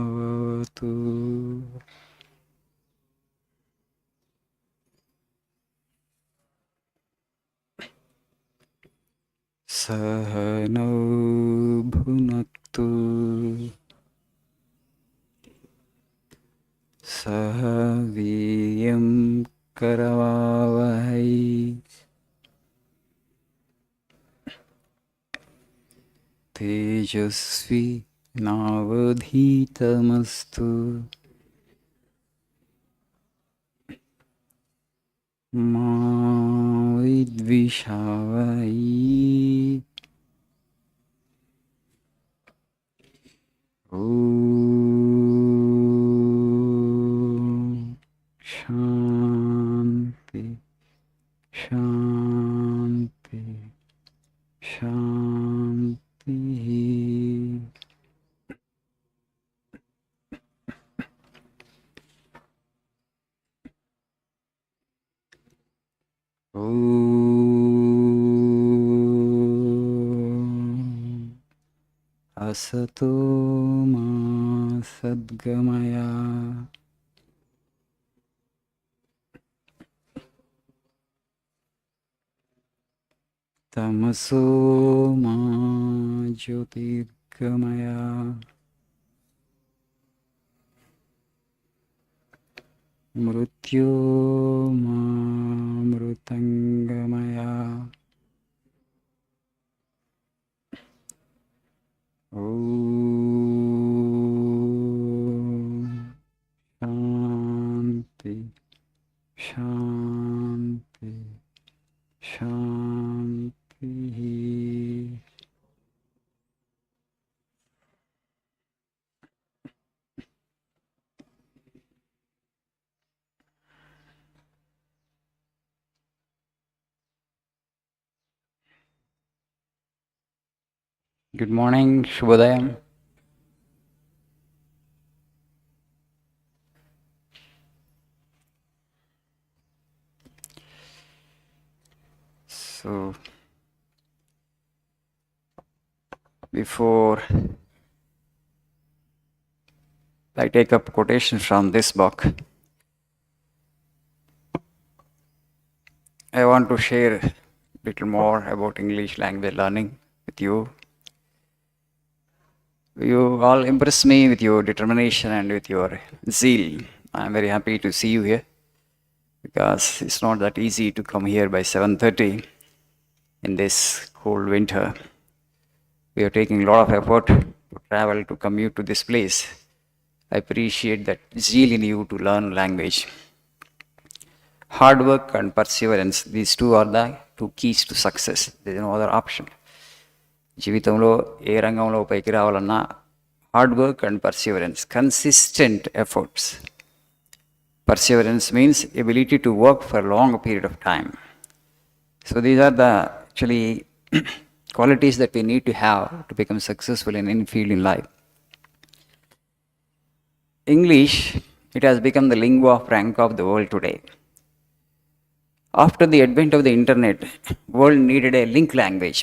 Sahanavatu Sahanau bhunaktu Sahaviyam karavavahai Tejasvi navadhitamastu Ma vidvishavai Om Shanti Shanti Shanti. Om Asato Ma Sadgamaya Tamaso Ma Jyotirgamaya Mrityo Ma Mrutangamaya Om Shanti Shanti Shanti. Good morning, Shubhodayam. So, before I take up quotation from this book, I want to share a little more about English language learning with you. You all impress me with your determination and with your zeal. I'm very happy to see you here because it's not that easy to come here by 7:30 in this cold winter. We are taking a lot of effort to travel, to commute to this place. I appreciate that zeal in you to learn language. Hard work and perseverance, these two are the two keys to success. There is no other option. జీవితంలో ఏ రంగంలో పైకి రావాలన్నా hard work and Perseverance, consistent efforts. Perseverance means ability to work for a long period of time. So these are the actually qualities that we need to have to become successful in any field in life. English, it has become the lingua franca of the world today. After the advent of the internet, world needed a link language.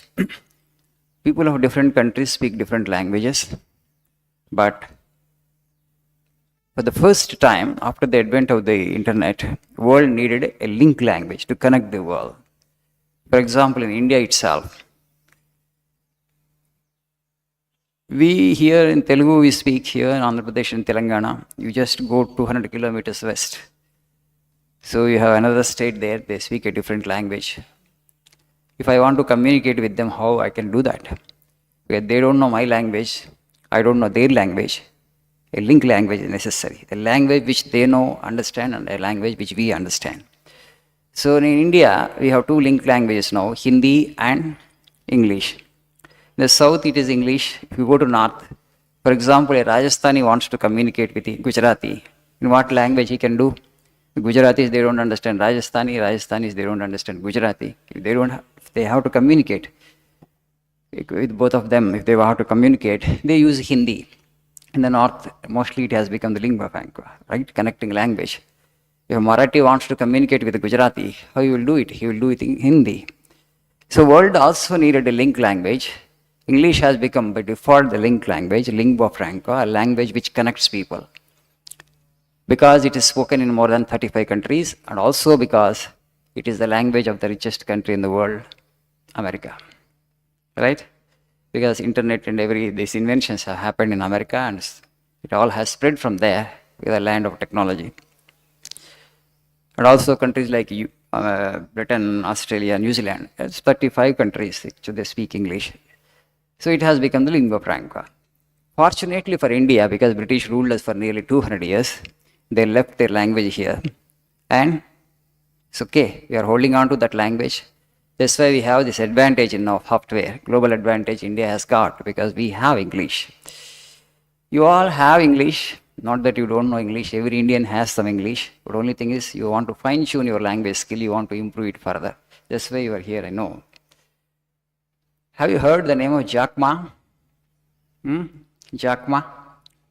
People of different countries speak different languages, but for the first time after the advent of the internet, world needed a link language to connect the world. For example, in India itself, we here in Telugu, we speak here in Andhra Pradesh and Telangana. You just go 200 kilometers west. So you have another state there, they speak a different language. If I want to communicate with them, how I can do that? Because they don't know my language, I don't know their language. A link language is necessary. A language which they know, understand, and a language which we understand. So in India, we have two linked languages now, Hindi and English. In the south, it is English. If you go to north, for example, a Rajasthani wants to communicate with a Gujarati. In what language he can do? The Gujaratis, they don't understand Rajasthani. Rajasthanis, they don't understand Gujarati. If they have to communicate with both of them, if they have to communicate, they use Hindi. In the north, mostly it has become the lingua franca, right? Connecting language. If Marathi wants to communicate with the Gujarati, how he will do it? He will do it in Hindi. So world also needed a link language. English has become by default the link language, lingua franca, a language which connects people. Because it is spoken in more than 35 countries, and also because it is the language of the richest country in the world, America. Right? Because internet and these inventions have happened in America, and it all has spread from there, with the land of technology. And also countries like Britain, Australia, New Zealand, it's 35 countries which they speak English. So it has become the lingua franca. Fortunately for India, because British ruled us for nearly 200 years, they left their language here. And it's okay, we are holding on to that language. That's why we have this advantage in our software, global advantage India has got, because we have English. You all have English, not that you don't know English, every Indian has some English, but only thing is you want to fine tune your language skill, you want to improve it further. That's why you are here, I know. Have you heard the name of Jack Ma? Jack Ma,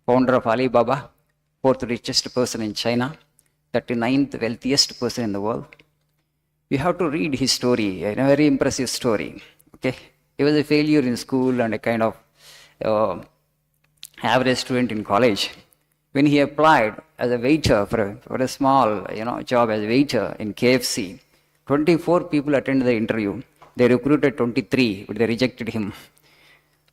founder of Alibaba, fourth richest person in China, 39th wealthiest person in the world. You have to read his story, a very impressive story. Okay, he was a failure in school and a kind of average student in college. When he applied as a waiter for a small job as a waiter in KFC, 24 people attended the interview. They recruited 23, but they rejected him.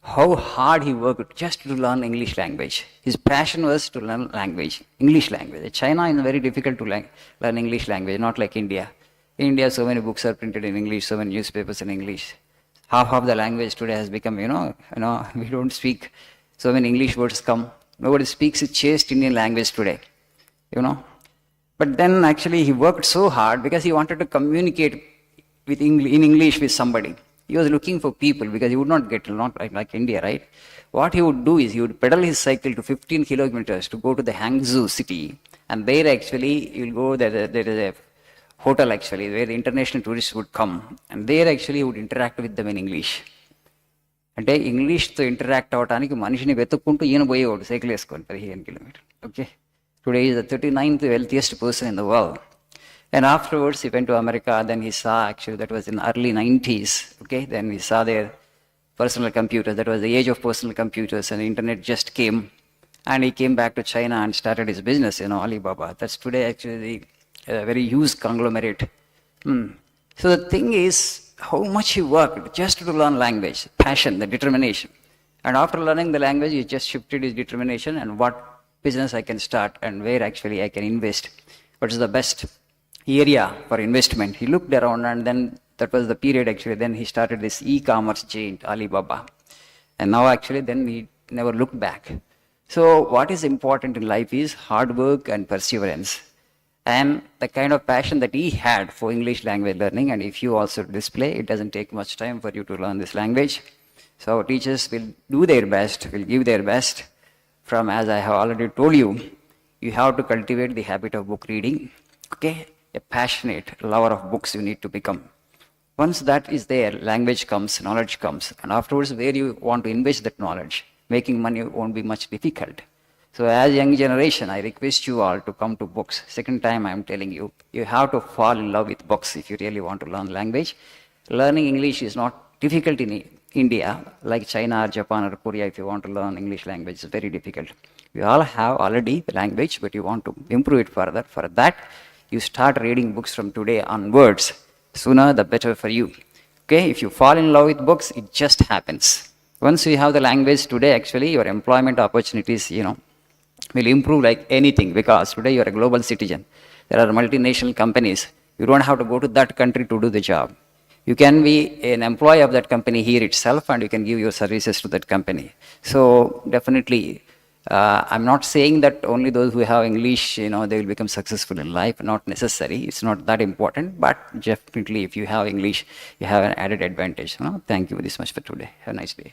How hard he worked just to learn English language. His passion was to learn language, English language. China is very difficult to learn English language, not like India. In India, so many books are printed in English, so many newspapers in English. Half of the language today has become, we don't speak. So many English words come. Nobody speaks a chaste Indian language today, But then actually he worked so hard because he wanted to communicate in English with somebody. He was looking for people because he would not get, not like India, right? What he would do is he would pedal his cycle to 15 kilometers to go to the Hangzhou city. And there actually, you'll go, there is a hotel actually, where the international tourists would come. And there actually he would interact with them in English. అంటే ఇంగ్లీష్తో interact అవ్వడానికి మనిషిని వెతుక్కుంటూ ఈయన పోయేవాడు cycle వేసుకొని 15 kilometre. Okay, today is the 39th wealthiest person in the world. And afterwards he went to America, then he saw, actually that was in early 90s, okay, then he saw their personal computers, that was the age of personal computers, and the internet just came, and he came back to China and started his business, Alibaba. That's today actually a very huge conglomerate. So the thing is, how much he worked just to learn language, passion, the determination. And after learning the language, he just shifted his determination and what business I can start and where actually I can invest. What is the best area for investment? He looked around, and then that was the period actually, then he started this e-commerce giant, Alibaba. And now actually then he never looked back. So what is important in life is hard work and perseverance. And the kind of passion that he had for English language learning, and if you also display, it doesn't take much time for you to learn this language. So our teachers will do their best, will give their best. From, as I have already told you, you have to cultivate the habit of book reading. Okay, a passionate lover of books you need to become. Once that is there, language comes, knowledge comes, and afterwards where you want to invest that knowledge, making money won't be much difficult. So as young generation, I request you all to come to books. Second time I am telling you, you have to fall in love with books if you really want to learn language. Learning English is not difficult in India, like China or Japan or Korea. If you want to learn English language, it's very difficult. We all have already the language, but you want to improve it further. For that, you start reading books from today onwards. Sooner the better for you. Okay, if you fall in love with books, it just happens. Once you have the language today, actually your employment opportunities, will improve like anything, because today you are a global citizen. There are multinational companies. You don't have to go to that country to do the job. You can be an employee of that company here itself, and you can give your services to that company. So definitely, I'm not saying that only those who have English, they will become successful in life. Not necessary. It's not that important. But definitely, if you have English, you have an added advantage. Thank you this much for today. Have a nice day.